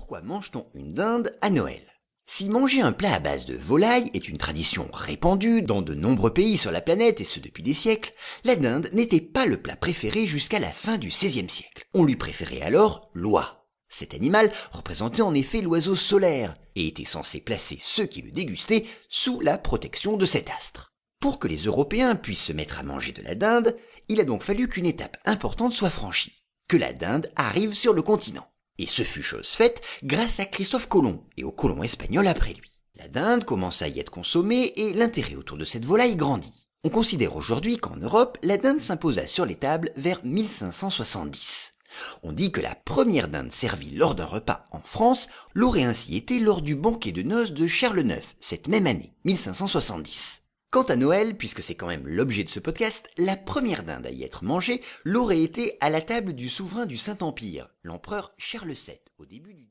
Pourquoi mange-t-on une dinde à Noël? Si manger un plat à base de volaille est une tradition répandue dans de nombreux pays sur la planète, et ce depuis des siècles, la dinde n'était pas le plat préféré jusqu'à la fin du XVIe siècle. On lui préférait alors l'oie. Cet animal représentait en effet l'oiseau solaire et était censé placer ceux qui le dégustaient sous la protection de cet astre. Pour que les Européens puissent se mettre à manger de la dinde, il a donc fallu qu'une étape importante soit franchie, que la dinde arrive sur le continent. Et ce fut chose faite grâce à Christophe Colomb et aux colons espagnols après lui. La dinde commence à y être consommée et l'intérêt autour de cette volaille grandit. On considère aujourd'hui qu'en Europe, la dinde s'imposa sur les tables vers 1570. On dit que la première dinde servie lors d'un repas en France l'aurait ainsi été lors du banquet de noces de Charles IX, cette même année, 1570. Quant à Noël, puisque c'est quand même l'objet de ce podcast, la première dinde à y être mangée l'aurait été à la table du souverain du Saint-Empire, l'empereur Charles VII, au début du